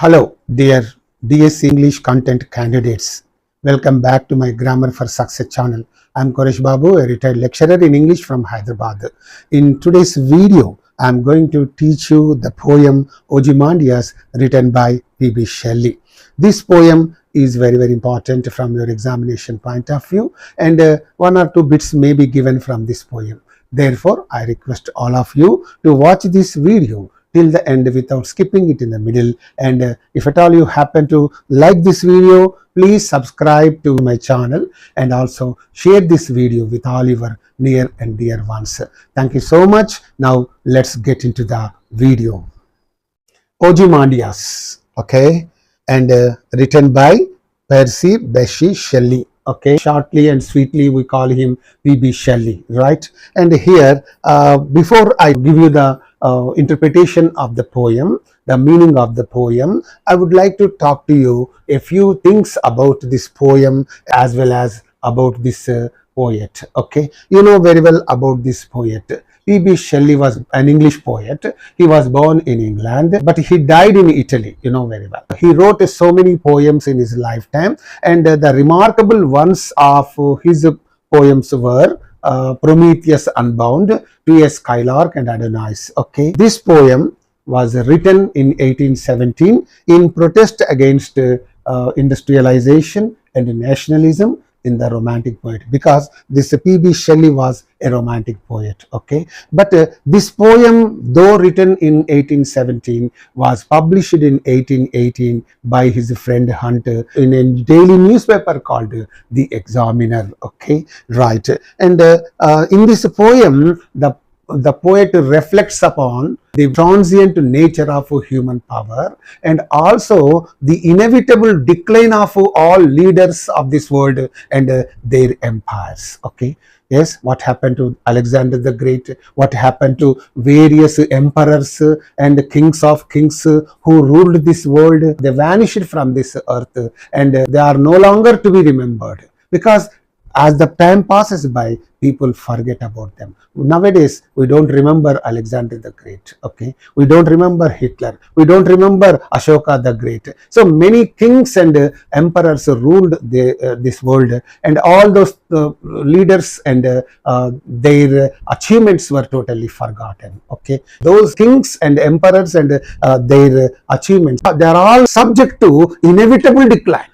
Hello, dear DSC English content candidates. Welcome back to my Grammar for Success channel. I am Koresh Babu, a retired lecturer in English from Hyderabad. In today's video, I am going to teach you the poem OZYMANDIAS written by P.B.Shelly. This poem is very important from your examination point of view, and one or two bits may be given from this poem. Therefore, I request all of you to watch this video till the end without skipping it in the middle, and if at all you happen to like this video, please subscribe to my channel and also share this video with all your near and dear ones. Thank you so much. Now let's get into the video. OZYMANDIAS, okay, and written by P.B.Shelly. Okay, shortly and sweetly we call him P.B.Shelly, right? And here, before I give you the interpretation of the poem, the meaning of the poem, I would like to talk to you a few things about this poem as well as about this poet. Okay, you know very well about this poet. P.B.Shelly was an English poet. He was born in England, but he died in Italy, you know very well. He wrote so many poems in his lifetime, and the remarkable ones of his poems were Prometheus Unbound, To a Skylark, and Adonis. Okay, this poem was written in 1817 in protest against industrialization and nationalism in the romantic poet, because this P.B.Shelly was a romantic poet. Okay, but this poem, though written in 1817, was published in 1818 by his friend Hunter in a daily newspaper called The Examiner. Okay, right. And in this poem, the poet reflects upon the transient nature of human power and also the inevitable decline of all leaders of this world and their empires. Okay, yes, what happened to Alexander the Great, what happened to various emperors and kings of kings who ruled this world. They vanished from this earth and they are no longer to be remembered, because as the time passes by, people forget about them. Nowadays, we don't remember Alexander the Great. Okay, we don't remember Hitler. We don't remember Ashoka the Great. So many kings and emperors ruled this world, and all those leaders and their achievements were totally forgotten. Okay, those kings and emperors and their achievements, they are all subject to inevitable decline.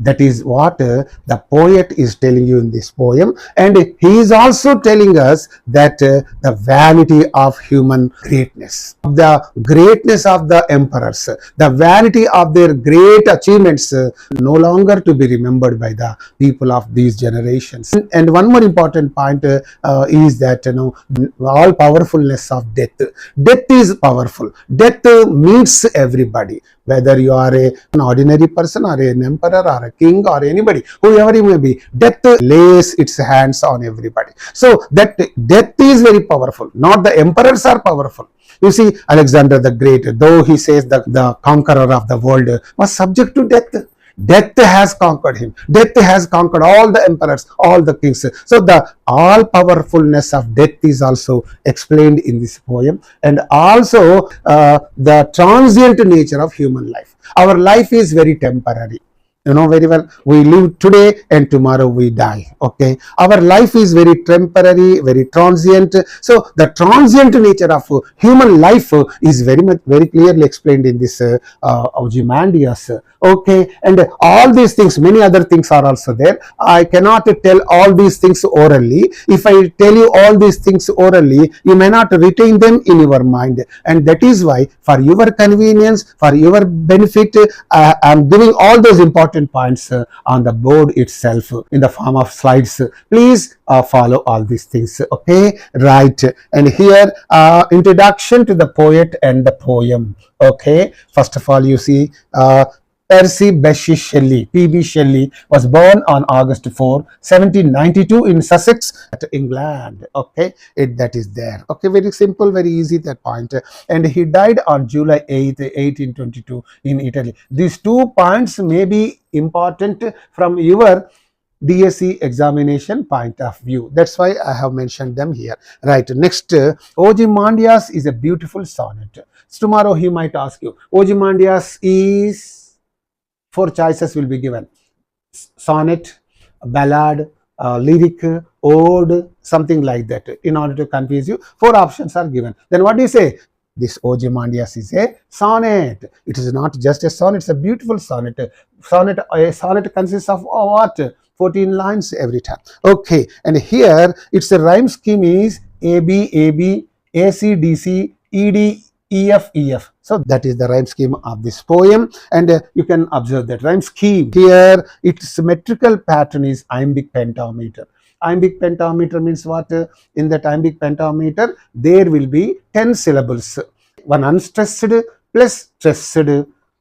That is what the poet is telling you in this poem, and he is also telling us that the vanity of human greatness, the greatness of the emperors, the vanity of their great achievements, no longer to be remembered by the people of these generations. And one more important point is that, you know, all powerfulness of death. Death is powerful. Death meets everybody, whether you are an ordinary person or an emperor or a king or anybody, whoever you may be. Death lays its hands on everybody. So that death is very powerful. Not the emperors are powerful. You see, Alexander the Great, though he says the conqueror of the world, was subject to death. Death has conquered him. Death has conquered all the emperors, all the kings. So the all powerfulness of death is also explained in this poem, and also the transient nature of human life. Our life is very temporary. You know very well, we live today and tomorrow we die. Okay, our life is very temporary, very transient. So the transient nature of human life is very clearly explained in this OZYMANDIAS. Okay, and all these things, many other things are also there. I cannot tell all these things orally. If I tell you all these things orally, you may not retain them in your mind, and that is why, for your convenience, for your benefit, I am giving all those important points on the board itself in the form of slides. Please follow all these things. Okay, right. And here, introduction to the poet and the poem. Okay, first of all, you see, P.B.Shelly was born on August 4, 1792 in Sussex, England. Okay, that is there. Okay, very simple, very easy, that point. And he died on July 8, 1822 in Italy. These 2 points may be important from your DSC examination point of view. That's why I have mentioned them here. Right. Next, OZYMANDIAS is a beautiful sonnet. Tomorrow he might ask you, Ozymandias is, four choices will be given: sonnet, ballad, lyric, ode, something like that. In order to confuse you, four options are given. Then what do you say? This Ozymandias is a sonnet. It is not just a sonnet, it's a beautiful sonnet. A sonnet consists of what? 14 lines every time. Okay, and here it's a rhyme scheme is AB, AB, AC, DC, ED, EF, EF. So that is the rhyme scheme of this poem, and you can observe that rhyme scheme. Here its metrical pattern is iambic pentameter. Iambic pentameter means what? In that iambic pentameter, there will be 10 syllables. One unstressed plus stressed,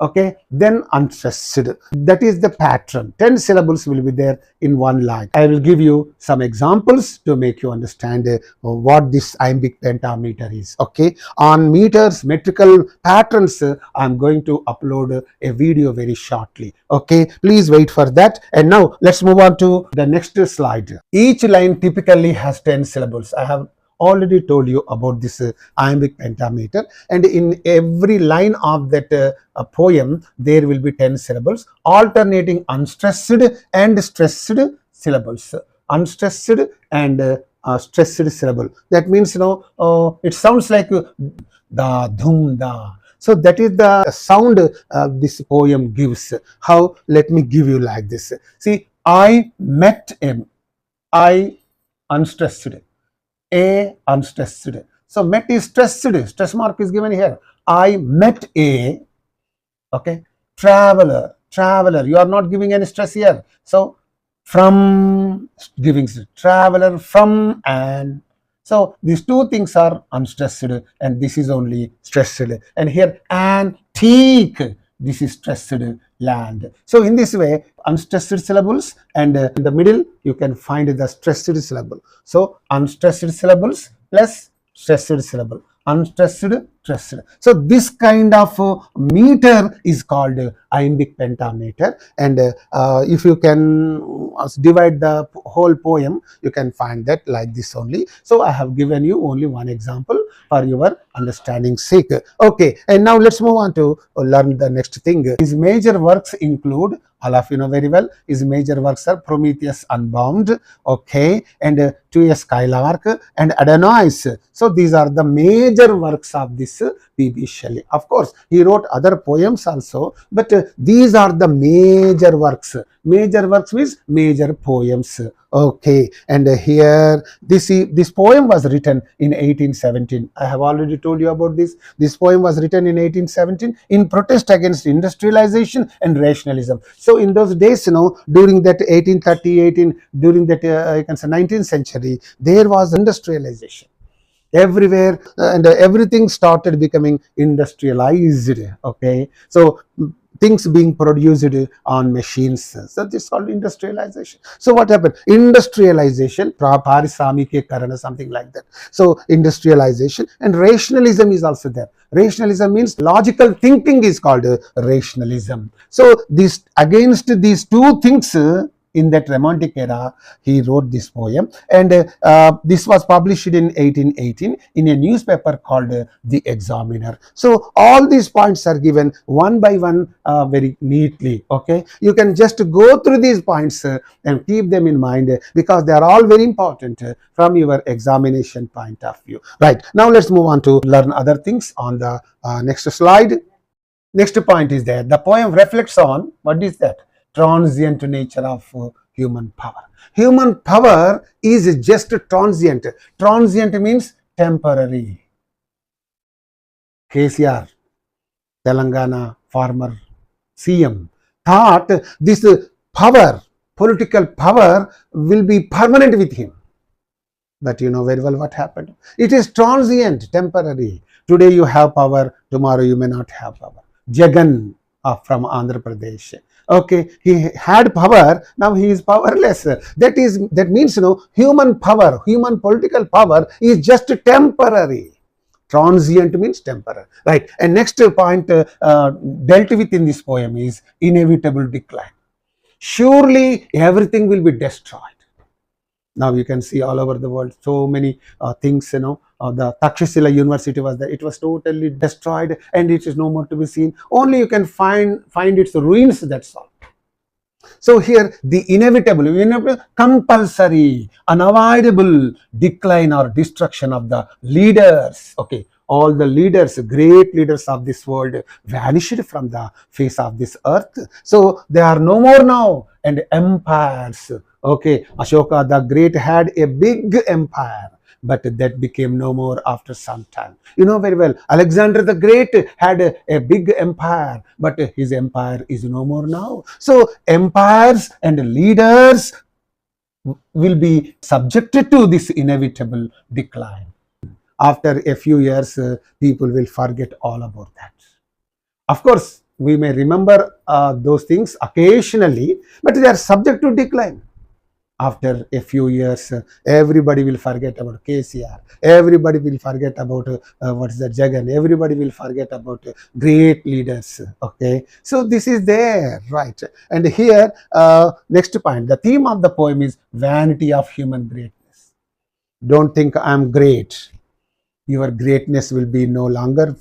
okay, then unstressed. That is the pattern. 10 syllables will be there in one line. I will give you some examples to make you understand what this iambic pentameter is. Okay, on meters, metrical patterns, I am going to upload a video very shortly. Okay, please wait for that. And now let's move on to the next slide. Each line typically has 10 syllables. I have already told you about this iambic pentameter, and in every line of that poem there will be 10 syllables alternating unstressed and stressed syllables. Unstressed and stressed syllable. That means, it sounds like da, dhum, da. So that is the sound this poem gives. How? Let me give you like this. See, I met him. I unstressed. A unstressed. So met is stressed. Stress mark is given here. I met a, okay, traveler. Traveler. You are not giving any stress here. So from, giving traveler, from, and. So these two things are unstressed and this is only stressed. And here antique, this is stressed land. So in this way, unstressed syllables, and in the middle you can find the stressed syllable. So unstressed syllables plus stressed syllable. Unstressed, stressed. So this kind of meter is called iambic pentameter, and if you can divide the whole poem, you can find that like this only. So I have given you only one example for your understanding sake. Okay, and now let's move on to learn the next thing. His major works include, all of you know very well, his major works are Prometheus Unbound, okay, and To a Skylark and Adonais. So these are the major works of this P.B.Shelly. Of course, he wrote other poems also, but these are the major works. Major works means major poems. Okay, and here this poem was written in 1817. I have already told you about this. This poem was written in 1817 in protest against industrialization and rationalism. So in those days, during that 1830, during that you can say 19th century, there was industrialization everywhere, and everything started becoming industrialized. Okay, so things being produced on machines. So this is called industrialization. So what happened? Industrialization, parisramikekarana, something like that. So industrialization and rationalism is also there. Rationalism means logical thinking is called rationalism. So this, against these two things, in that romantic era, he wrote this poem, and this was published in 1818 in a newspaper called The Examiner. So all these points are given one by one very neatly. Okay, you can just go through these points and keep them in mind, because they are all very important from your examination point of view. Right, now let's move on to learn other things on the next slide. Next point is that the poem reflects on, what is that? Transient nature of human power. Human power is just transient. Transient means temporary. KCR, Telangana former CM, thought this power, political power, will be permanent with him. But you know very well what happened. It is transient, temporary. Today you have power, tomorrow you may not have power. Jagan from Andhra Pradesh. Okay, he had power, now he is powerless. That means human power, human political power is just temporary. Transient means temporary. Right. And next point dealt with in this poem is inevitable decline. Surely everything will be destroyed. Now you can see all over the world so many things, the Takshashila University was there. It was totally destroyed and it is no more to be seen. Only you can find its ruins, that's all. So here the inevitable, compulsory, unavoidable decline or destruction of the leaders. Okay, all the leaders, great leaders of this world vanished from the face of this earth. So they are no more now. And empires. Okay, Ashoka the Great had a big empire, but that became no more after some time. You know very well, Alexander the Great had a big empire, but his empire is no more now. So empires and leaders will be subjected to this inevitable decline. After a few years, people will forget all about that. Of course, we may remember those things occasionally, but they are subject to decline. After a few years, everybody will forget about KCR. Everybody will forget about what is the Jagan. Everybody will forget about great leaders. Okay, so this is there, right? And here, next point, the theme of the poem is vanity of human greatness. Don't think I'm great. Your greatness will be no longer,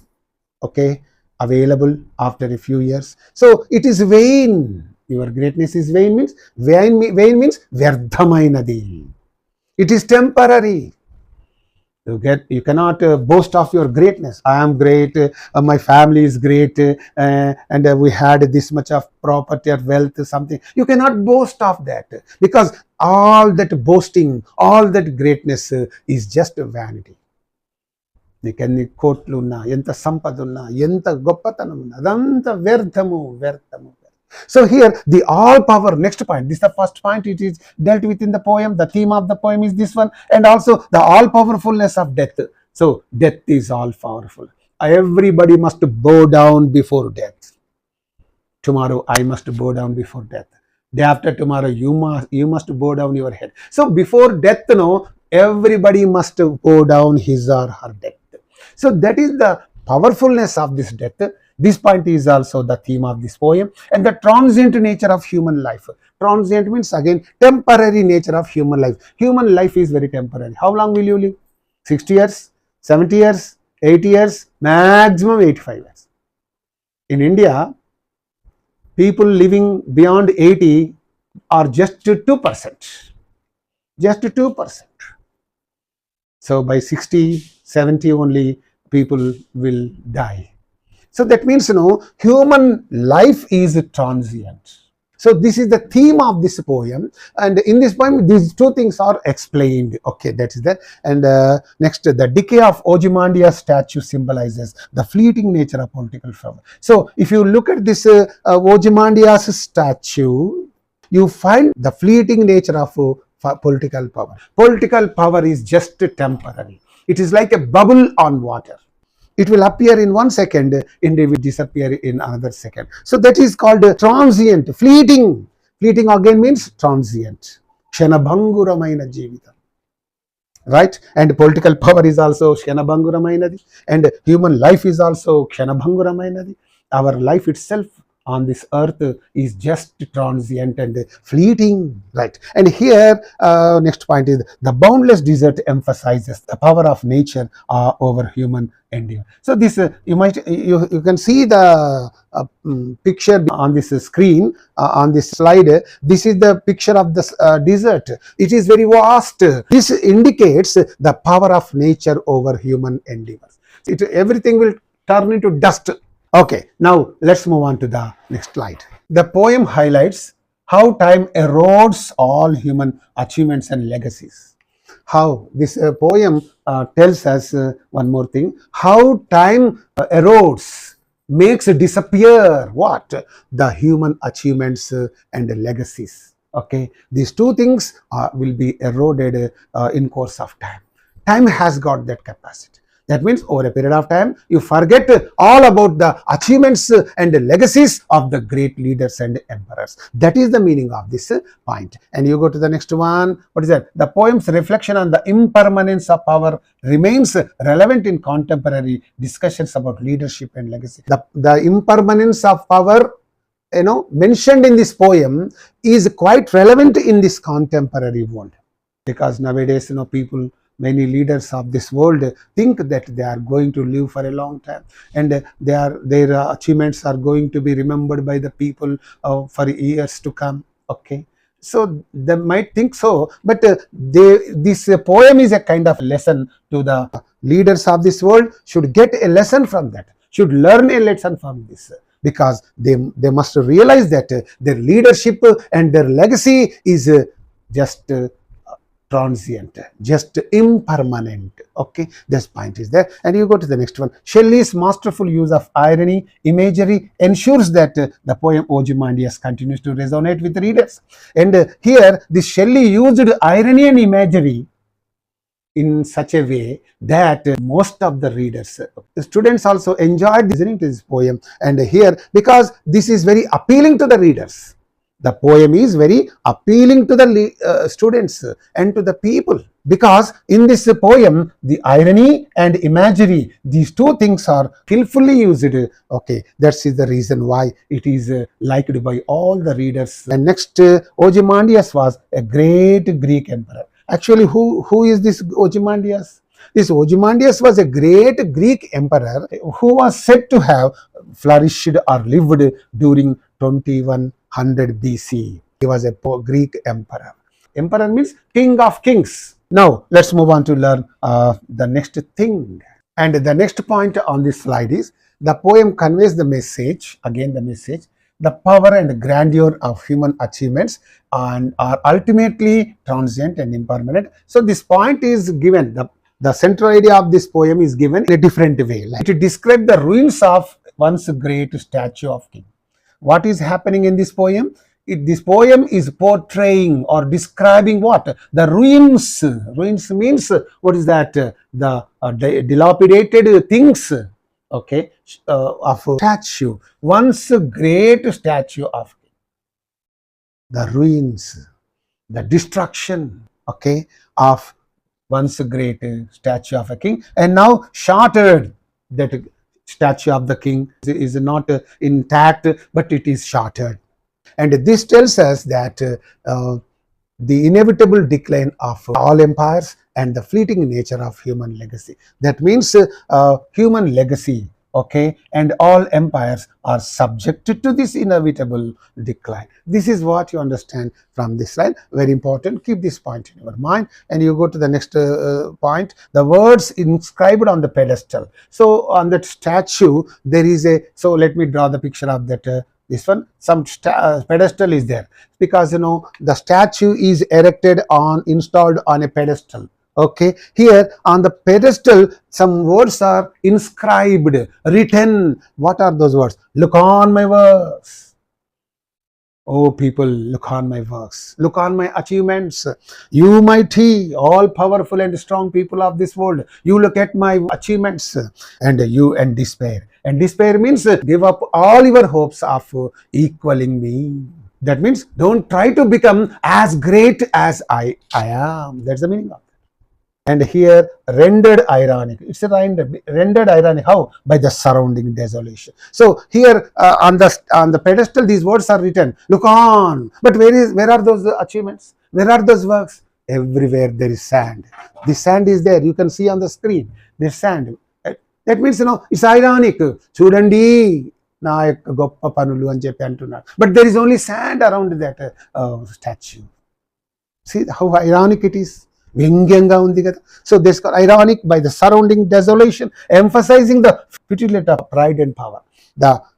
okay, available after a few years. So it is vain. Your greatness is vain means vain means vyardhamainadi. It is temporary. You cannot boast of your greatness. I am great, my family is great, and we had this much of property or wealth, something. You cannot boast of that, because all that boasting, all that greatness is just vanity. నీకెన్ని కోట్లున్నా, ఎంత సంపద ఉన్నా, ఎంత గొప్పతనం ఉన్నా, అదంతా వ్యర్థము. So here the all power, next point, this is the first point, it is dealt with in the poem. The theme of the poem is this one, and also the all powerfulness of death. So death is all powerful. Everybody must bow down before death. Tomorrow I must bow down before death. Day after tomorrow you must bow down your head. So before death, everybody must bow down his or her death. So that is the powerfulness of this death. This point is also the theme of this poem, and the transient nature of human life. Transient means again temporary nature of human life. Human life is very temporary. How long will you live? 60 years, 70 years, 80 years, maximum 85 years. In India, people living beyond 80 are just 2%. Just 2%. So by 60, 70 only people will die. So that means, human life is transient. So this is the theme of this poem, and in this poem these two things are explained. Okay, that is that. And next, the decay of Ozymandias statue symbolizes the fleeting nature of political power. So if you look at this Ozymandias statue, you find the fleeting nature of political power. Political power is just temporary. It is like a bubble on water. It will appear in 1 second and it will disappear in another second. So that is called transient, fleeting. Fleeting again means transient. Kshanabhanguramaina jeevita. Right? And political power is also Kshanabhanguramainadi, and human life is also Kshanabhanguramainadi. Our life itself on this earth is just transient and fleeting, right? And here, next point is the boundless desert emphasizes the power of nature over human endeavor. So this you can see the picture on this screen, on this slide. This is the picture of the desert. It is very vast. This indicates the power of nature over human endeavors. Everything will turn into dust. Okay, now let's move on to the next slide. The poem highlights how time erodes all human achievements and legacies. How this poem tells us one more thing, how time erodes, makes disappear what? The human achievements and legacies. Okay, these two things will be eroded in course of time. Time has got that capacity. That means over a period of time, you forget all about the achievements and the legacies of the great leaders and emperors. That is the meaning of this point. And you go to the next one. What is that? The poem's reflection on the impermanence of power remains relevant in contemporary discussions about leadership and legacy. The impermanence of power, mentioned in this poem is quite relevant in this contemporary world. because nowadays people, many leaders of this world think that they are going to live for a long time, and their achievements are going to be remembered by the people for years to come. Okay, so they might think so, but this poem is a kind of lesson to the leaders of this world. Should get a lesson from that, should learn a lesson from this, because they must realize that their leadership and their legacy is just transient, just impermanent. Okay, this point is there. And you go to the next one. Shelley's masterful use of irony imagery ensures that the poem Ozymandias continues to resonate with readers. And here this Shelley used irony and imagery in such a way that most of the readers, the students also enjoyed listening to this poem. And here, because this is very appealing to the readers, the poem is very appealing to the students and to the people, because in this poem the irony and imagery, these two things are skillfully used. Okay, that is the reason why it is liked by all the readers. And next, Ozymandias was a great Greek emperor. Actually, who is this Ozymandias? This Ozymandias was a great Greek emperor who was said to have flourished or lived during 2100 BC. He was a Greek emperor. Emperor means king of kings. Now, let's move on to learn the next thing. And the next point on this slide is, the poem conveys the message, again the message, the power and grandeur of human achievements and are ultimately transient and impermanent. So this point is given, the central idea of this poem is given in a different way. Like, it describes the ruins of once great statue of king. What is happening in this poem? This poem is portraying or describing what? The ruins. Ruins means, what is that? The dilapidated things, okay, of a statue. Once a great statue of king. The ruins, the destruction, okay, of once a great statue of a king, and now shattered. That statue of the king is not intact, but it is shattered. And this tells us that the inevitable decline of all empires and the fleeting nature of human legacy. That means human legacy, okay, and all empires are subjected to this inevitable decline. This is what you understand from this line. Very important. Keep this point in your mind. And you go to the next point. The words inscribed on the pedestal. So on that statue, there is a, so let me draw the picture of that. This one, some pedestal is there, because the statue is installed on a pedestal. Okay, here on the pedestal, some words are inscribed, written. What are those words? Look on my works. Oh people, look on my works. Look on my achievements. You mighty, all powerful and strong people of this world, you look at my achievements. And despair. And despair means give up all your hopes of equaling me. That means don't try to become as great as I am. That's the meaning of it. And here, rendered ironic. It's a rendered ironic. How? By the surrounding desolation. So here on the pedestal, these words are written. Look on. But where are those achievements? Where are those works? Everywhere there is sand. The sand is there. You can see on the screen. There's sand. That means it's ironic. Chudandi na goppa panulu ani cheppi antunnaru. But there is only sand around that statue. See how ironic it is. So this is ironic by the surrounding desolation, emphasizing the futility of pride and power.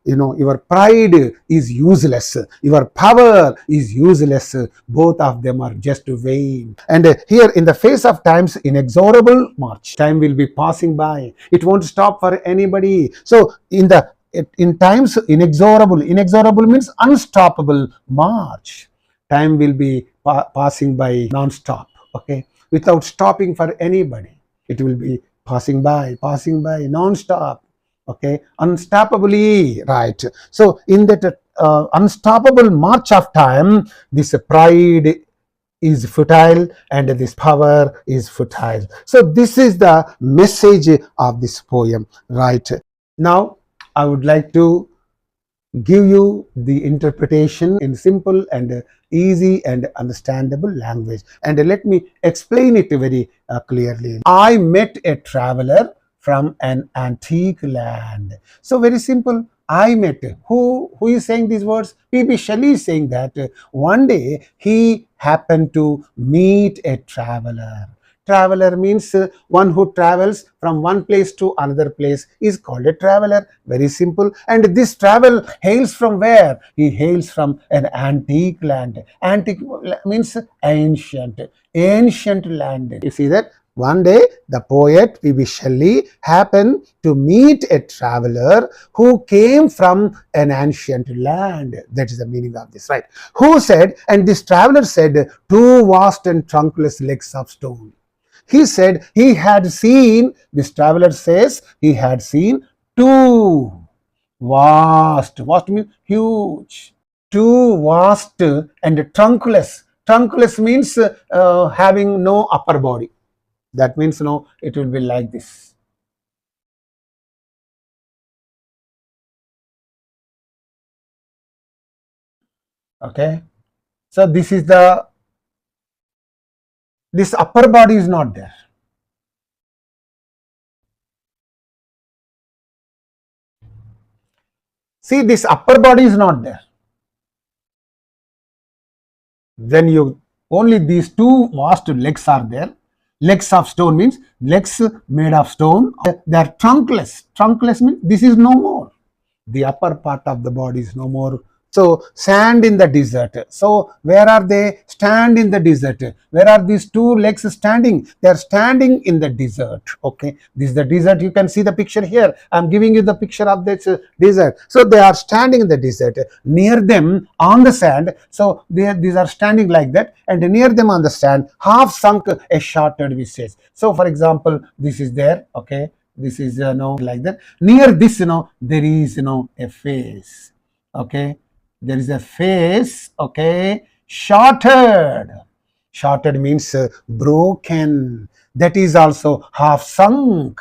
Your pride is useless, your power is useless. Both of them are just vain. And here, in the face of time's inexorable march, time will be passing by. It won't stop for anybody. So in time's inexorable means unstoppable march. Time will be passing by non-stop. Okay, without stopping for anybody. It will be passing by non-stop. Okay, unstoppably, right? So in that unstoppable march of time, this pride is futile and this power is futile. So this is the message of this poem, right? Now I would like to give you the interpretation in simple and easy and understandable language. And let me explain it very clearly. I met a traveler from an antique land. So very simple. I met. Who is saying these words? P.B.Shelly is saying that one day he happened to meet a traveler. Traveler means one who travels from one place to another place is called a traveler. Very simple. And this travel hails from where? He hails from an antique land. Antique means ancient. Ancient land. You see that? One day, the poet P.B.Shelly happened to meet a traveler who came from an ancient land. That is the meaning of this, right? Who said, and this traveler said, two vast and trunkless legs of stone. He said he had seen, this traveler says, he had seen two vast, vast means huge, two vast and trunkless. Trunkless means having no upper body. That means it will be like this. Okay. So this upper body is not there. See, this upper body is not there. Then you only these two vast legs are there. Legs of stone means legs made of stone. They are trunkless. Trunkless means this is no more. The upper part of the body is no more. So sand in the desert. So where are they? Stand in the desert. Where are these two legs standing? They are standing in the desert. Okay, this is the desert. You can see the picture here. I'm giving you the picture of this desert. So they are standing in the desert. Near them on the sand. So these are standing like that, and near them on the sand, half sunk a shattered visage. So for example, this is there. Okay, this is like that. Near this there is a face. Okay, there is a face. Okay, shattered. Shattered means broken. That is also half sunk.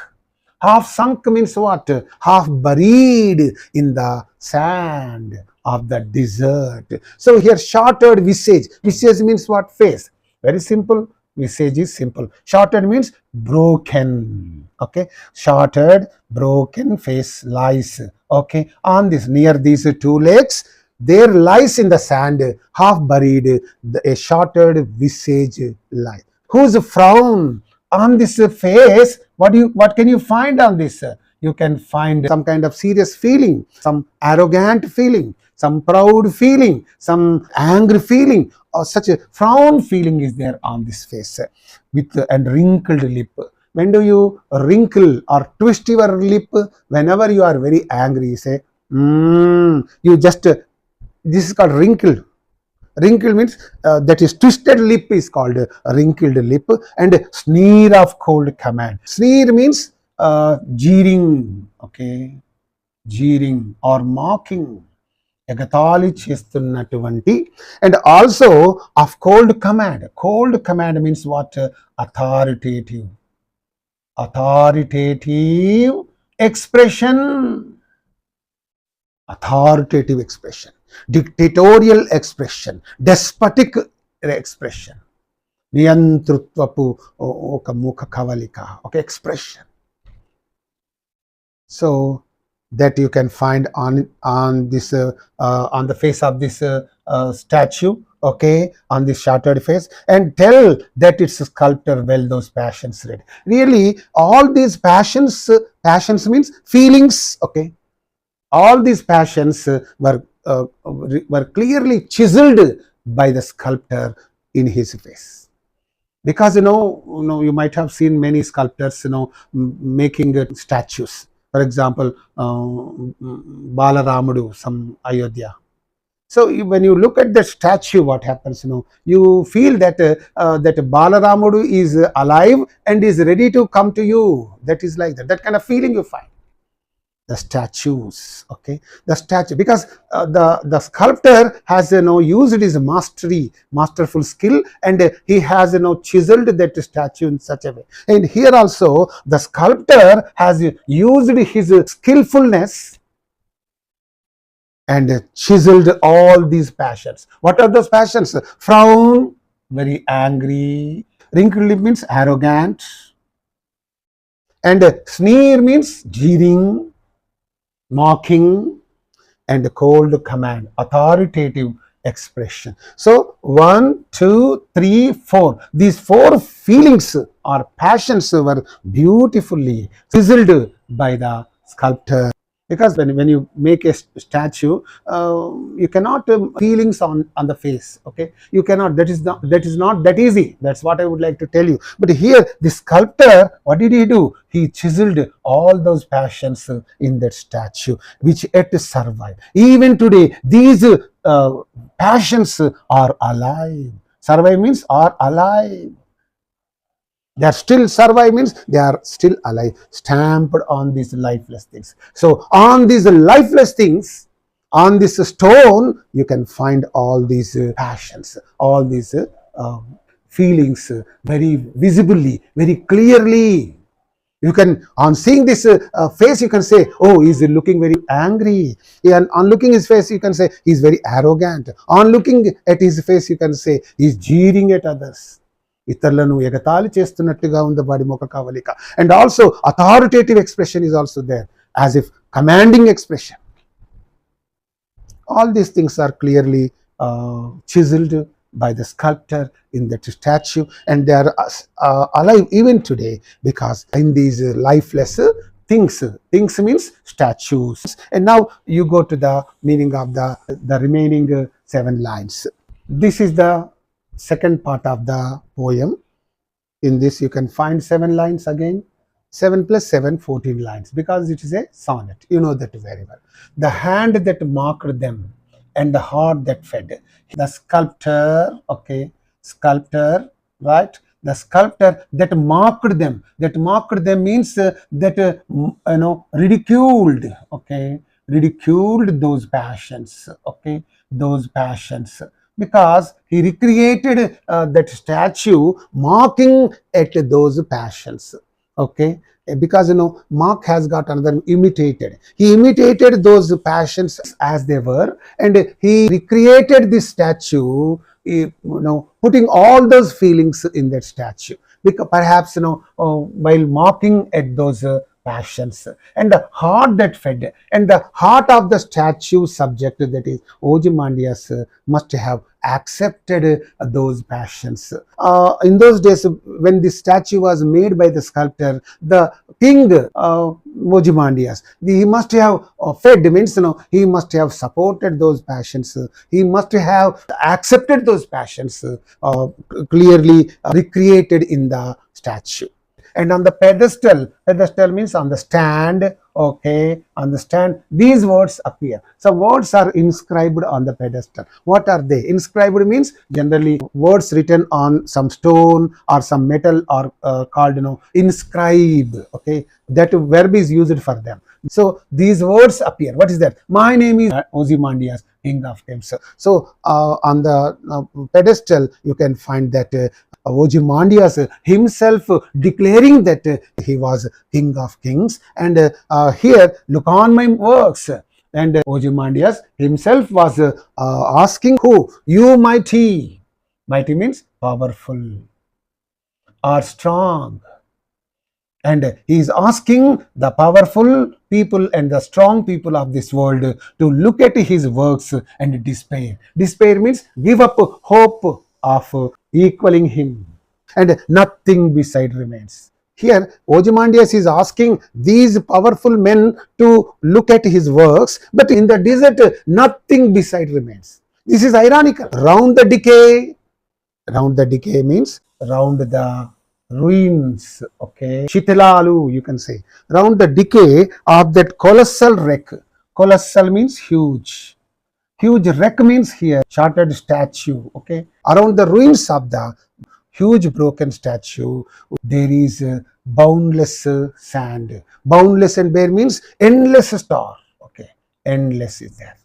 Half sunk means what? Half buried in the sand of the desert. So here shattered visage. Visage means what? Face. Very simple. Visage is simple. Shattered means broken. Okay, shattered, broken face lies. Okay, on this, near these two legs, there lies in the sand, half buried, a shattered visage lies. Whose frown on this face? What can you find on this? You can find some kind of serious feeling, some arrogant feeling, some proud feeling, some angry feeling, or such a frown feeling is there on this face, with and wrinkled lip. When do you wrinkle or twist your lip? Whenever you are very angry, you say, you just, this is called wrinkle. Wrinkle means that is twisted lip is called wrinkled lip. And sneer of cold command. Sneer means jeering. Okay, jeering or mocking. ఎగతాళి చేస్తున్నటువంటి. And also of cold command. Cold command means what? Authoritative. Authoritative expression. Authoritative expression. Dictatorial expression. Despotic expression. నియంతృత్వపు ఒక ముఖ కవలిక. Okay, expression. So that you can find on this on the face of this statue. Okay, on this shattered face, and tell that it's a sculptor well those passions read. Really, all these passions means feelings. Okay, all these passions were clearly chiseled by the sculptor in his face. Because you might have seen many sculptors making statues. For example, Balaramudu, some Ayodhya. So when you look at the statue, what happens? You feel that that Balaramudu is alive and is ready to come to you. That is like that. That kind of feeling you find. The statues. Okay, the statue, because the sculptor has used his masterful skill, and he has chiseled that statue in such a way. And here also the sculptor has used his skillfulness and chiseled all these passions. What are those passions? Frown, very angry. Wrinkled lip means arrogant. And sneer means jeering, mocking. And cold command, authoritative expression. So 1, 2, 3, 4. These 4 feelings or passions were beautifully chiseled by the sculptor. Because when you make a statue, you cannot feelings on the face. Okay, you cannot. That is not that easy. That's what I would like to tell you. But here, the sculptor, what did he do? He chiseled all those passions in that statue, which yet survive. Even today, these passions are alive. Survive means are alive. They are still survive means they are still alive, stamped on these lifeless things. So on these lifeless things, on this stone, you can find all these passions, all these feelings very visibly, very clearly. You can, on seeing this face, you can say, oh, he's looking very angry. And on looking his face, you can say, he's very arrogant. On looking at his face, you can say, he's jeering at others. ఇతరులను ఎగతాళి చేస్తున్నట్టుగా ఉంది వాడి ముఖ కవలిక. And also authoritative expression is also there, as if commanding expression. All these things are clearly chiseled by the sculptor in that statue, and they are alive even today, because in these lifeless things means statues. And now you go to the meaning of the remaining 7 lines. This is the second part of the poem. In this you can find 7 lines again. 7 plus 7, 14 lines, because it is a sonnet. You know that very well. The hand that mocked them and the heart that fed. The sculptor, okay, sculptor, right? The sculptor that mocked them. That mocked them means that ridiculed, okay, ridiculed those passions, okay, those passions. Because he recreated that statue mocking at those passions. Okay, because mock has got another imitated. He imitated those passions as they were, and he recreated this statue, putting all those feelings in that statue. Because perhaps while mocking at those passions, and the heart that fed, and the heart of the statue subject, that is Ozymandias, must have accepted those passions. In those days, when the statue was made by the sculptor, the king Ozymandias, he must have fed, means he must have supported those passions. He must have accepted those passions, clearly recreated in the statue. And on the pedestal means on the stand, okay, on the stand, these words appear. So words are inscribed on the pedestal. What are they? Inscribed means generally words written on some stone or some metal are called inscribe, okay. That verb is used for them. So these words appear. What is that? My name is Ozymandias, king of kings. So on the pedestal you can find that Ozymandias himself declaring that he was king of kings. And here, look on my works. And Ozymandias himself was asking who? You mighty. Mighty means powerful or strong. And he is asking the powerful people and the strong people of this world to look at his works and despair. Despair means give up hope of equaling him, and nothing beside remains. Here Ozymandias is asking these powerful men to look at his works, but in the desert nothing beside remains. This is ironical. Round the decay means round the ruins, okay, Shitilalu, you can say, round the decay of that colossal wreck. Colossal means huge. Huge wreck means here shattered statue, okay. Around the ruins of the huge broken statue, there is boundless sand. Boundless and bare means endless star, okay. Endless is there.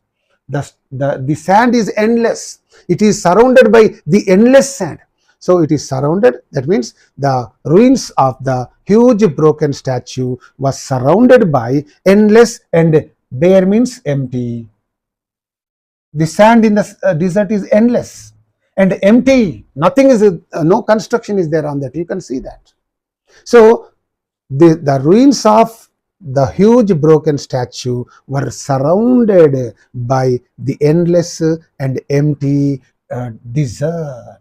The sand is endless. It is surrounded by the endless sand. So it is surrounded, that means the ruins of the huge broken statue was surrounded by endless, and bare means empty. The sand in the desert is endless and empty. Nothing is, no construction is there on that. You can see that. So the ruins of the huge broken statue were surrounded by the endless and empty desert.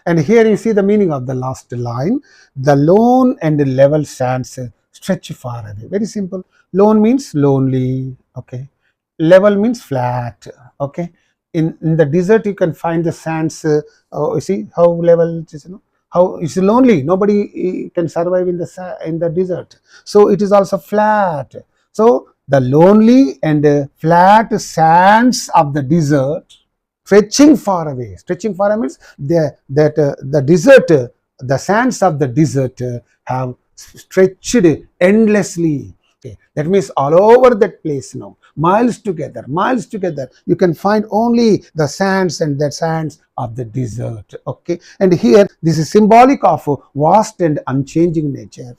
And here you see the meaning of the last line. The lone and level sands stretch far away. Very simple. Lone means lonely. Okay. Level means flat. Okay. In the desert you can find the sands. You see how level it is. How it's lonely. Nobody can survive in the desert. So it is also flat. So the lonely and flat sands of the desert stretching far away. Stretching far away means the desert, the sands of the desert have stretched endlessly. Okay. That means all over that place now, miles together, you can find only the sands and the sands of the desert. Okay. And here this is symbolic of vast and unchanging nature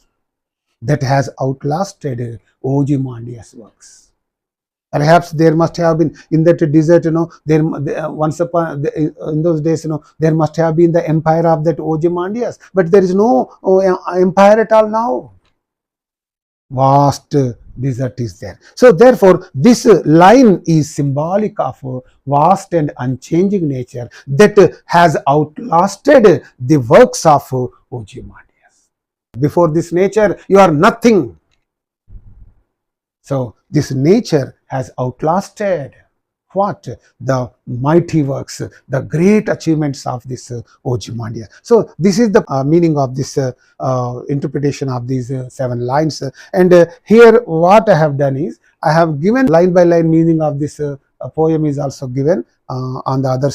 that has outlasted Ozymandias' works. Perhaps there must have been in that desert, there once upon in those days, there must have been the empire of that Ozymandias, but there is no empire at all now. Vast desert is there. So therefore, this line is symbolic of vast and unchanging nature that has outlasted the works of Ozymandias. Before this nature, you are nothing. So this nature has outlasted what? The mighty works, the great achievements of this Ozymandias. So this is the meaning of this interpretation of these 7 lines. And here what I have done is, I have given line by line meaning of this poem is also given on the other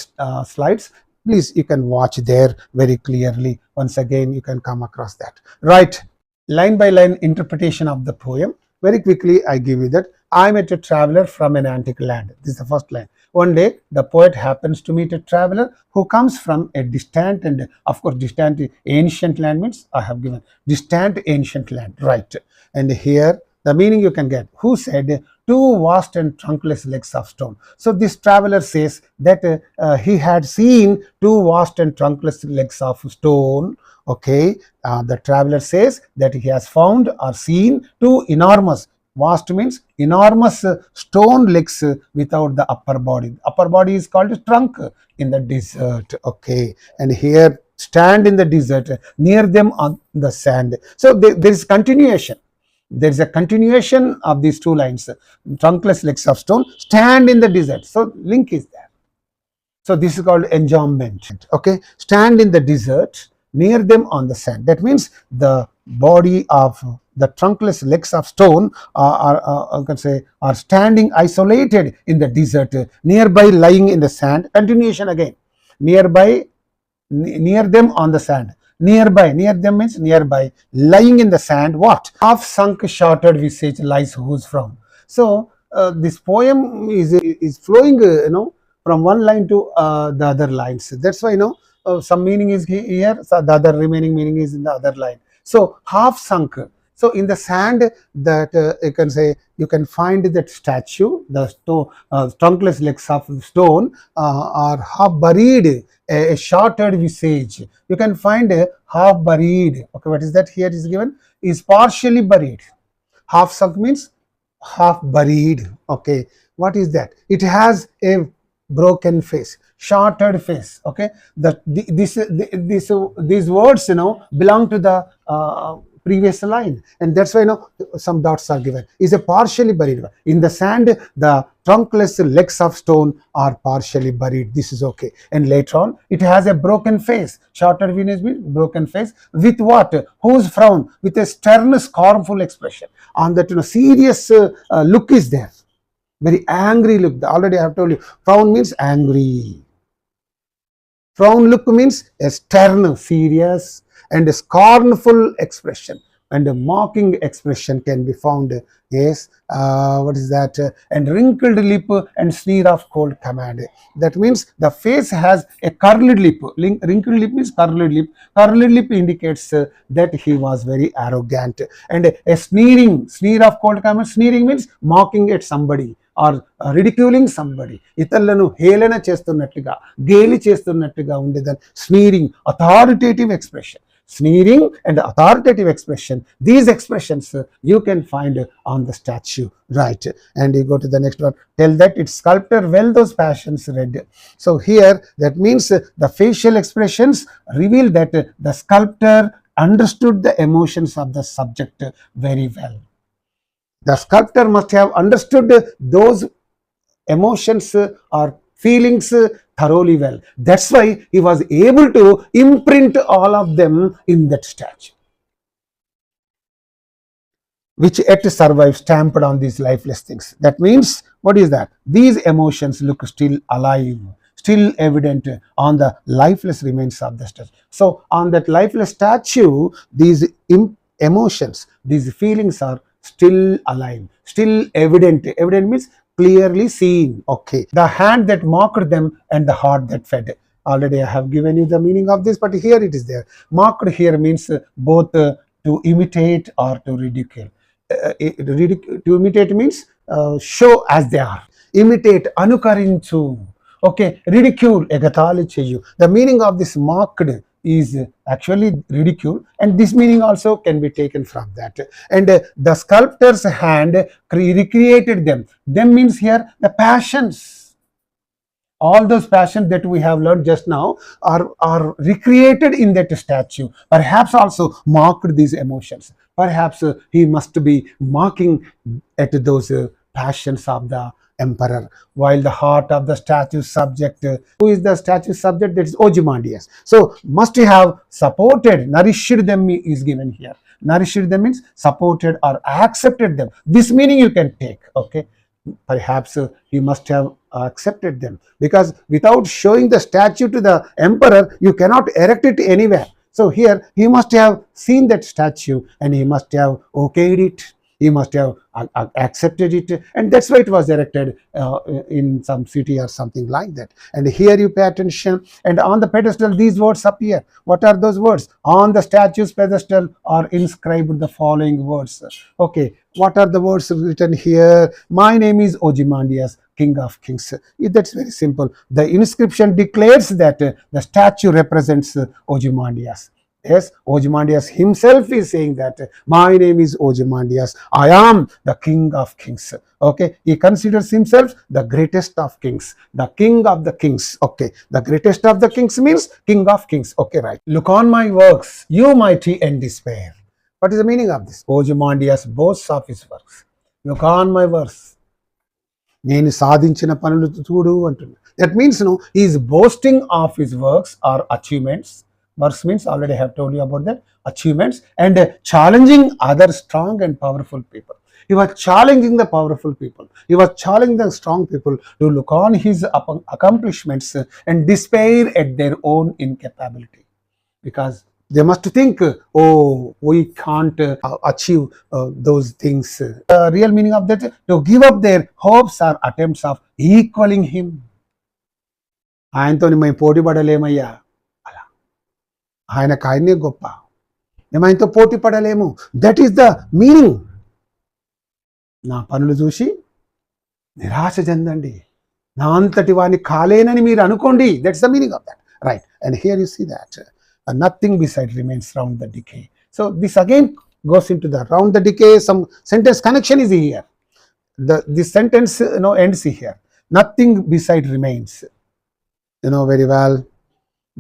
slides. Please, you can watch there very clearly. Once again, you can come across that. Right, line by line interpretation of the poem. Very quickly, I give you that. I met a traveler from an antique land. This is the first line. One day, the poet happens to meet a traveler who comes from a distant and, of course, distant ancient land means I have given distant ancient land. Right. And here, the meaning you can get. Who said 2 vast and trunkless legs of stone. So this traveler says that he had seen 2 vast and trunkless legs of stone. Okay, the traveler says that he has found or seen 2 enormous, vast means enormous stone legs without the upper body. Upper body is called trunk in the desert. Okay, and here stand in the desert, near them on the sand. So there is continuation. There is a continuation of these 2 lines. Trunkless legs of stone stand in the desert. So link is there. So this is called enjambment. Okay, stand in the desert, near them on the sand. That means the body of the trunkless legs of stone I can say are standing isolated in the desert, nearby lying in the sand. Continuation again. Nearby, near them on the sand. Nearby, near them means nearby, lying in the sand. What? Half sunk, shattered visage lies whose from. So this poem is flowing, from one line to the other lines. That's why, some meaning is here, so the other remaining meaning is in the other line. So half sunk. So in the sand, that you can say, you can find that statue, the trunkless legs of stone are half buried, a shattered visage. You can find a half buried. Okay, what is that here is given? Is partially buried. Half sunk means half buried. Okay, what is that? It has a broken face, shattered face. Okay, these words belong to the previous line, and that's why some dots are given. Is a partially buried. In the sand, the trunkless legs of stone are partially buried. This is okay. And later on, it has a broken face. Shattered Venus means broken face. With what? Whose frown? With a stern, scornful expression. On that, serious look is there. Very angry look. Already I have told you, frown means angry. Frown look means a stern, serious, and a scornful expression, and a mocking expression can be found. Yes, what is that? And wrinkled lip and sneer of cold command. That means the face has a curled lip. Wrinkled lip means curled lip. Curled lip indicates that he was very arrogant. And a sneer of cold command. Sneering means mocking at somebody, or ridiculing somebody, ఇతరులను హేళన చేస్తున్నట్లుగా, గేలి చేస్తున్నట్టుగా ఉండేదాన్ని sneering, authoritative expression. Sneering and authoritative expression, these expressions you can find on the statue, right? And you go to the next one, tell that its sculptor well those passions read. So here that means the facial expressions reveal that the sculptor understood the emotions of the subject very well. The sculptor must have understood those emotions or feelings thoroughly well. That's why he was able to imprint all of them in that statue, which yet survive stamped on these lifeless things. That means, what is that? These emotions look still alive, still evident on the lifeless remains of the statue. So on that lifeless statue, these emotions, these feelings are still alive, still evident. Evident means clearly seen. Okay, the hand that mocked them and the heart that fed. Already I have given you the meaning of this, but here it is there. Mocked here means both to imitate or to ridicule. To imitate means show as they are. Imitate, anukarinchu. Okay, ridicule, egatali cheyu. The meaning of this mocked is actually ridicule, and this meaning also can be taken from that. And the sculptor's hand recreated them. Them means here the passions. All those passions that we have learned just now are recreated in that statue. Perhaps also mocked these emotions. Perhaps he must be mocking at those passions of the emperor, while the heart of the statue subject, who is the statue subject? That is Ozymandias. So must have supported, nourished them is given here. Nourished them means supported or accepted them. This meaning you can take. Okay, perhaps he must have accepted them, because without showing the statue to the emperor, you cannot erect it anywhere. So here he must have seen that statue and he must have okayed it. He must have accepted it, and that's why it was erected in some city or something like that. And here you pay attention, and on the pedestal these words appear. What are those words? On the statue's pedestal are inscribed the following words. Okay, what are the words written here? My name is Ozymandias, King of Kings. That's very simple. The inscription declares that the statue represents Ozymandias. Yes, Ozymandias himself is saying that my name is Ozymandias, I am the King of Kings. Okay, he considers himself the greatest of kings, the King of the Kings. Okay, the greatest of the kings means King of Kings. Okay, right. Look on my works, you mighty and despair. What is the meaning of this? Ozymandias boasts of his works. Look on my works. నేను సాధించిన పనులు చూడు అంటున్నాడు. That means he is boasting of his works or achievements. Works means, already I have told you about that, achievements, and challenging other strong and powerful people. He was challenging the powerful people. He was challenging the strong people to look on his accomplishments and despair at their own incapability, because they must think, oh, we can't achieve those things. The real meaning of that, to give up their hopes or attempts of equaling him. ఆయనతో మేము పోటీ పడలేమయ్యా, ఆయనకు ఆయనే గొప్ప, మేము ఆయనతో పోటీ పడలేము. That is the meaning. నా పనులు చూసి నిరాశ చెందండి, నా అంతటి వాడిని కాలేనని మీరు అనుకోండి. That's the meaning of that, right? And here you see that nothing beside remains round the decay. So this again goes into the round the decay. Some sentence connection is here. This sentence ends here. Nothing beside remains. Very well.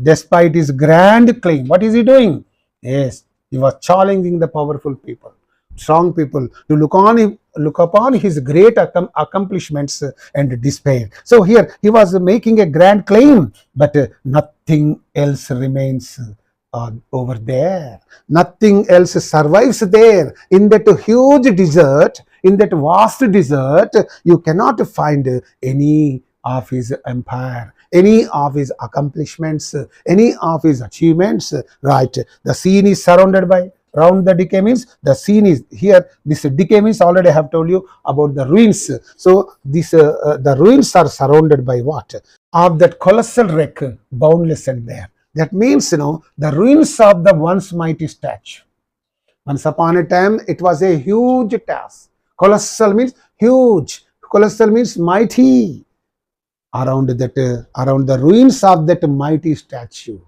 Despite his grand claim, what is he doing? Yes, he was challenging the powerful people, strong people, to look upon his great accomplishments and despair. So here he was making a grand claim, but nothing else remains over there. Nothing else survives there. In that huge desert, in that vast desert, you cannot find any of his empire, any of his accomplishments, any of his achievements, right? The scene is surrounded by, round the decay means the scene is here. This decay means, already I have told you about the ruins. So this the ruins are surrounded by what? Of that colossal wreck, boundless and bare. That means the ruins of the once mighty statue. Once upon a time it was a huge task. Colossal means huge, Colossal means mighty. Around around the ruins of that mighty statue,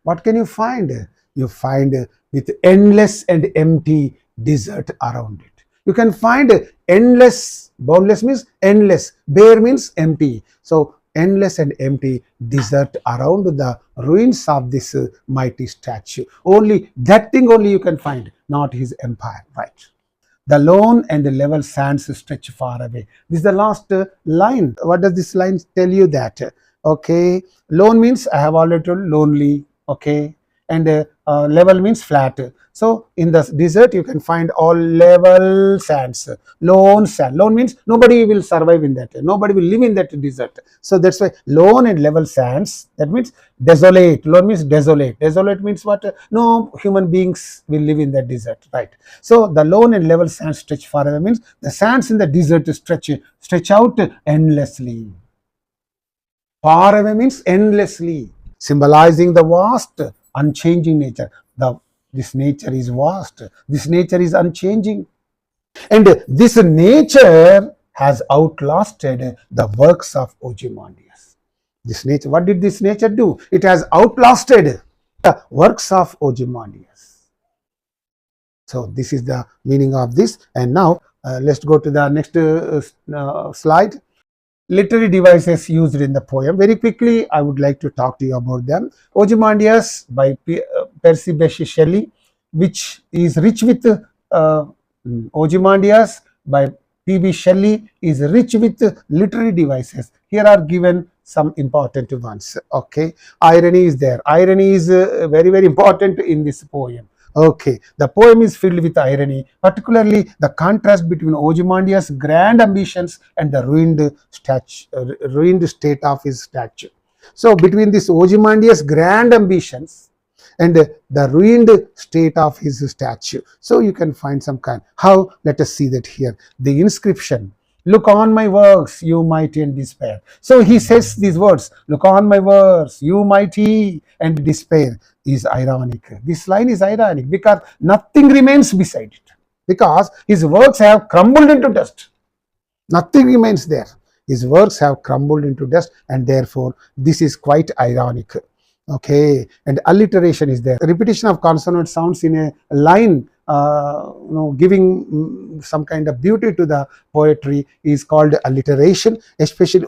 what can you find? You find with endless and empty desert around it. You can find endless. Boundless means endless, bare means empty. So endless and empty desert around the ruins of this mighty statue. Only that thing only you can find, not his empire, right? The lone and the level sands stretch far away. This is the last line. What does this line tell you? That okay, lone means I have already told, lonely, okay, and level means flat. So in the desert you can find all level sands. Lone sand. Lone means nobody will survive in that. Nobody will live in that desert. So that's why lone and level sands. That means desolate. Lone means desolate. Desolate means what? No human beings will live in that desert, right? So the lone and level sands stretch far away means the sands in the desert stretch out endlessly. Far away means endlessly, symbolizing the vast, unchanging nature. This nature is vast. This nature is unchanging. And this nature has outlasted the works of Ozymandias. This nature, what did this nature do? It has outlasted the works of Ozymandias. So this is the meaning of this. And now let's go to the next slide. Literary devices used in the poem. Very quickly, I would like to talk to you about them. Ozymandias by P.B.Shelly, which is rich with Ozymandias by P.B.Shelly is rich with literary devices. Here are given some important ones. Okay, irony is there. Irony is very, very important in this poem. Okay, the poem is filled with irony, particularly the contrast between Ozymandias' grand ambitions and the ruined state of his statue. So, between this Ozymandias' grand ambitions and the ruined state of his statue. So, you can find some kind. How? Let us see that here. The inscription. Look on my works, you mighty and despair. So he says these words, look on my works, you mighty and despair, is ironic. This line is ironic because nothing remains beside it. Because his works have crumbled into dust. Nothing remains there. His works have crumbled into dust, and therefore this is quite ironic. Okay, and alliteration is there. Repetition of consonant sounds in a line, giving some kind of beauty to the poetry is called alliteration, especially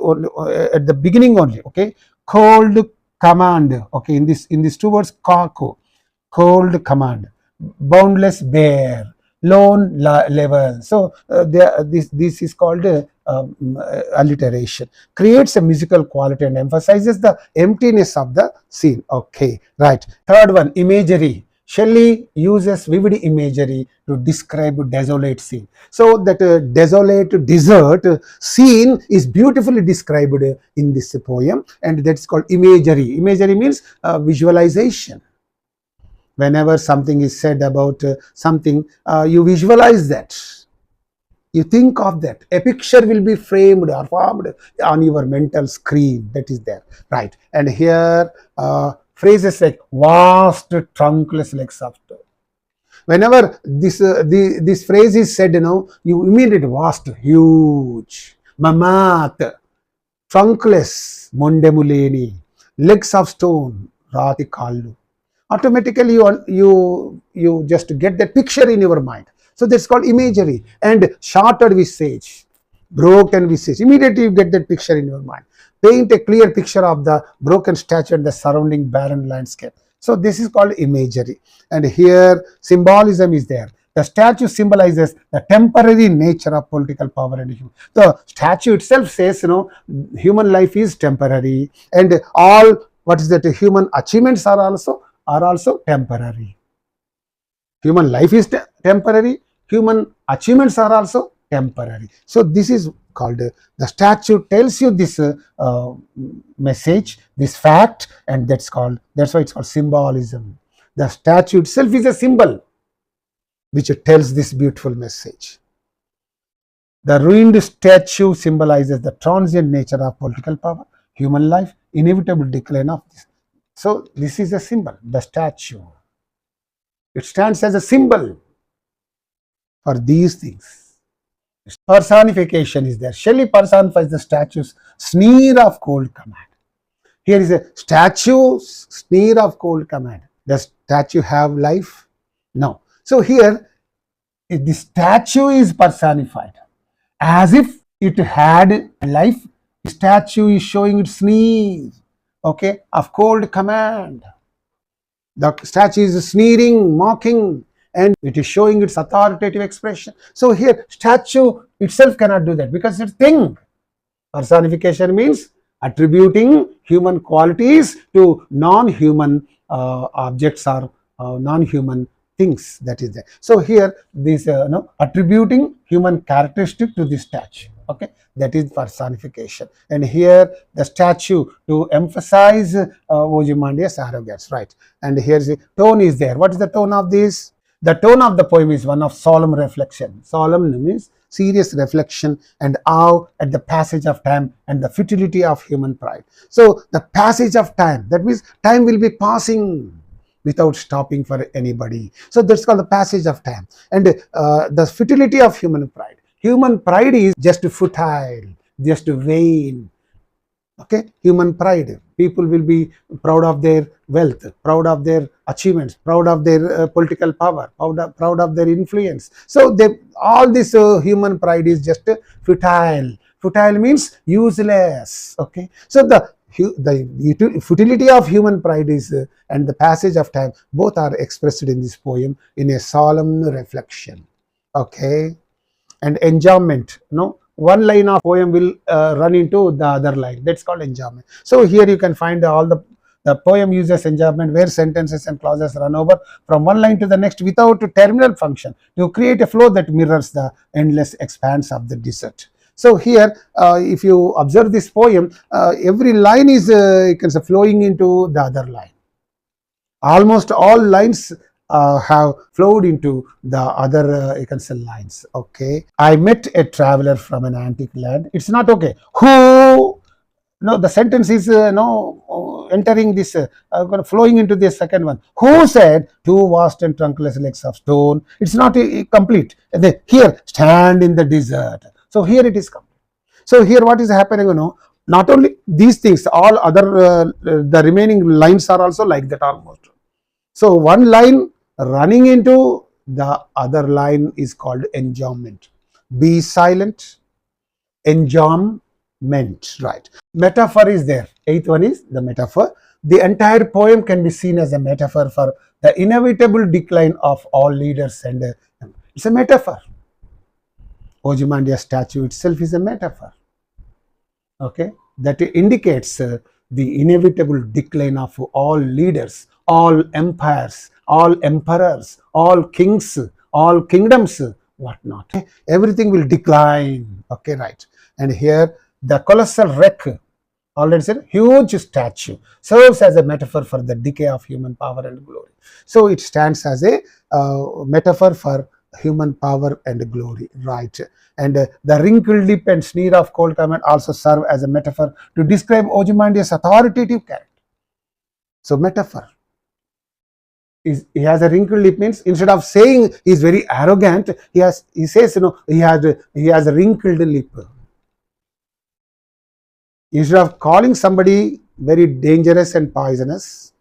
at the beginning only. Okay, cold command. Okay, in these two words, cold command, boundless bare, lone level. So this is called alliteration. Creates a musical quality and emphasizes the emptiness of the scene. Okay, right. Third one, imagery. Shelley uses vivid imagery to describe desolate scene. So that desolate desert scene is beautifully described in this poem, and that's called imagery. Imagery means visualization. Whenever something is said about something, you visualize that. You think of that. A picture will be framed or formed on your mental screen. That is there, right? And here, phrases like vast, trunkless legs of stone. Whenever this phrase is said, you immediately vast, huge, mamat, trunkless, mondemuleni, legs of stone, rati kallu. Automatically you just get that picture in your mind. So that's called imagery. And shattered visage, broken visage, immediately you get that picture in your mind. Paint a clear picture of the broken statue and the surrounding barren landscape. So this is called imagery. And here symbolism is there. The statue symbolizes the temporary nature of political power and human. The statue itself says, human life is temporary, and all human achievements are also temporary. Human life is temporary. Human achievements are also temporary. So this is called, the statue tells you this message, this fact, and that's why it's called symbolism. The statue itself is a symbol which tells this beautiful message. The ruined statue symbolizes the transient nature of political power, human life, inevitable decline of this. So this is a symbol, the statue. It stands as a symbol for these things. Personification is there. Shelley personifies the statue's sneer of cold command. Here is a statue, sneer of cold command. Does statue have life? No. So here, the statue is personified as if it had life. The statue is showing its sneer, okay, of cold command. The statue is sneering, mocking, and it is showing its authoritative expression. So here, statue itself cannot do that because it's a thing. Personification means attributing human qualities to non-human objects or non-human things, that is there. So here, this attributing human characteristic to the statue, okay, that is personification. And here the statue to emphasize Ozymandias' arrogance, right? And here's the tone is there. What is the tone of this? The tone of the poem is one of solemn reflection. Solemn means serious reflection and awe at the passage of time and the futility of human pride. So the passage of time, that means time will be passing without stopping for anybody. So that's called the passage of time. And the futility of human pride. Human pride is just futile, just vain. Okay, human pride. People will be proud of their wealth, proud of their achievements, proud of their political power, proud of their influence. So all this human pride is just futile. Futile means useless. Okay, so the futility of human pride is and the passage of time, both are expressed in this poem in a solemn reflection. Okay, and enjoyment. No, one line of poem will run into the other line. That's called enjoyment. So here you can find all the poem uses enjoyment where sentences and clauses run over from one line to the next without a terminal function to create a flow that mirrors the endless expanse of the desert. So here, if you observe this poem, every line is flowing into the other line. Almost all lines have flowed into the other lines. Okay, I met a traveler from an antique land. It's not okay. Who? No, the sentence is entering this, flowing into the second one. Who said two vast and trunkless legs of stone? It's not complete. Here, stand in the desert. So here it is complete. So here what is happening? Not only these things, all other the remaining lines are also like that almost. So one line running into the other line is called enjoyment. Be silent, enjoyment, right? Metaphor is there. Eighth one is the metaphor. The entire poem can be seen as a metaphor for the inevitable decline of all leaders, and it's a metaphor. Ozymandias statue itself is a metaphor. Okay, that indicates the inevitable decline of all leaders, all empires, all emperors, all kings, all kingdoms, whatnot. Everything will decline. Okay, right. And here the colossal wreck, already said, huge statue, serves as a metaphor for the decay of human power and glory. So it stands as a metaphor for human power and glory, right? And the wrinkled lip and sneer of cold command also serve as a metaphor to describe Ozymandias' authoritative character. So metaphor. He has a wrinkled lip means instead of saying he is very arrogant, he says he has a wrinkled lip. Instead of calling somebody very dangerous and poisonous,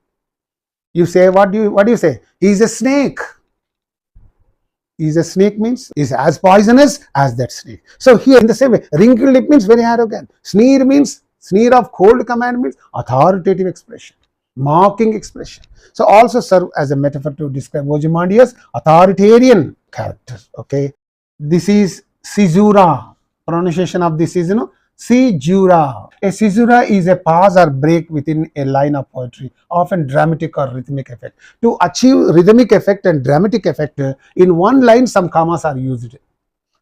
you say what do you say? He is a snake. He is a snake means is as poisonous as that snake. So here in the same way, wrinkled lip means very arrogant. Sneer means sneer of cold command means authoritative expression, mocking expression. So also serve as a metaphor to describe Ozymandias' authoritarian character. Okay, this is caesura. Pronunciation of this is caesura. A caesura is a pause or break within a line of poetry, often dramatic or rhythmic effect. To achieve rhythmic effect and dramatic effect, in one line some commas are used.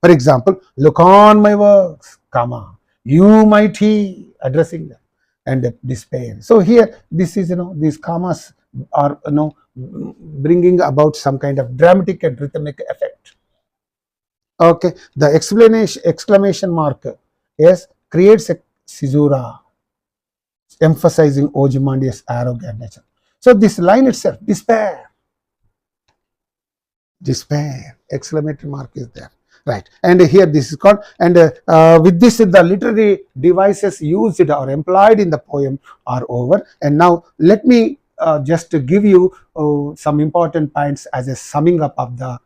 For example, look on my works, comma, you mighty, addressing them, and despair. So here this is these commas are bringing about some kind of dramatic and rhythmic effect. Okay, the exclamation mark creates a caesura, emphasizing Ozymandias' arrogant nature. So this line itself, despair, exclamatory mark is there. right? And here this is called, and with this the literary devices used or employed in the poem are over. And now let me just give you some important points as a summing up of the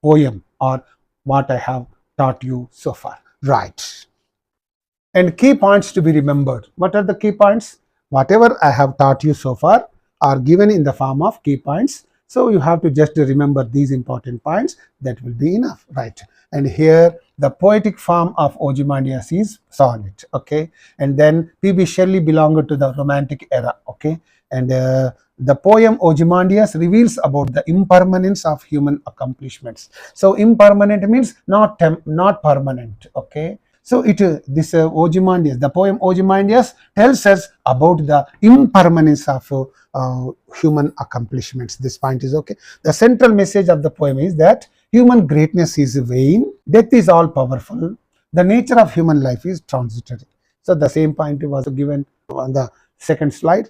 poem, or what I have taught you so far, right? And key points to be remembered. What are the key points? Whatever I have taught you so far are given in the form of key points. So you have to just remember these important points. That will be enough, right? And here the poetic form of Ozymandias is sonnet, okay? And then P.B.Shelly belonged to the Romantic era, okay? And the poem Ozymandias reveals about the impermanence of human accomplishments. So impermanent means not permanent, okay? So this Ozymandias, the poem Ozymandias tells us about the impermanence of human accomplishments. This point is okay. The central message of the poem is that human greatness is vain, death is all powerful, the nature of human life is transitory. So the same point was given on the second slide.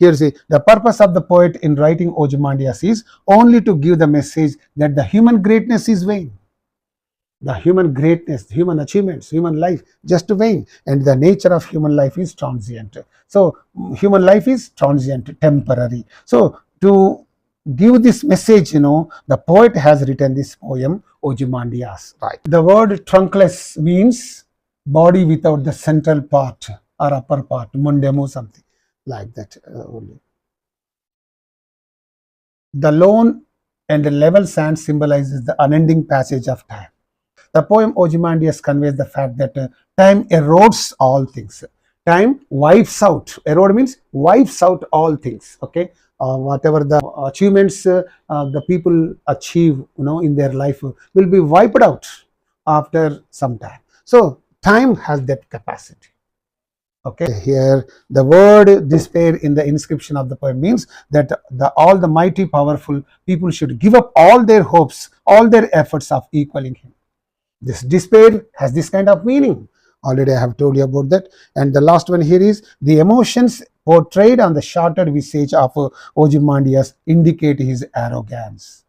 Here see, the purpose of the poet in writing Ozymandias is only to give the message that the human greatness is vain. The human greatness, human achievements, human life, just vain, and the nature of human life is transient. So human life is transient, temporary. So to give this message, the poet has written this poem Ozymandias, right? The word trunkless means body without the central part or upper part, mundemo, something like that only. The lone and level sand symbolizes the unending passage of time. The poem Ozymandias conveys the fact that time erodes all things. Time wipes out. Erode means wipes out all things. Okay, whatever the achievements the people achieve, in their life will be wiped out after some time. So time has that capacity. Okay, here the word despair in the inscription of the poem means that all the mighty powerful people should give up all their hopes, all their efforts of equaling him. This despair has this kind of meaning. Already I have told you about that. And the last one here is the emotions portrayed on the shattered visage of Ozymandias indicate his arrogance.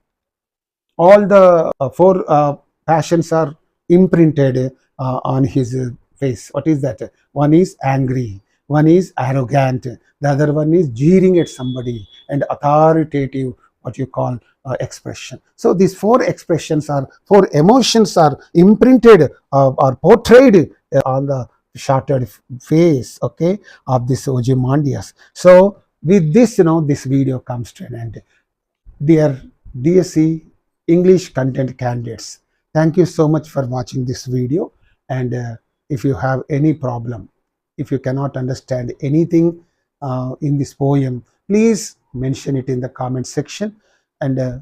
All the four passions are imprinted on his face. What is that? One is angry, one is arrogant, the other one is jeering at somebody, and authoritative, what you call expression. So these four emotions are imprinted or portrayed on the shattered face, okay, of this Ozymandias. So with this, this video comes to an end. Dear DSC English content candidates, thank you so much for watching this video. And if you have any problem, if you cannot understand anything in this poem, please mention it in the comment section. And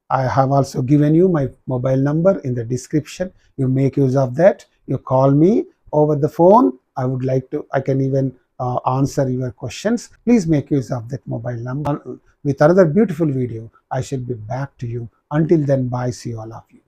I have also given you my mobile number in the description. You make use of that. You call me over the phone. I can even answer your questions. Please make use of that mobile number. With another beautiful video, I shall be back to you. Until then, bye. See all of you.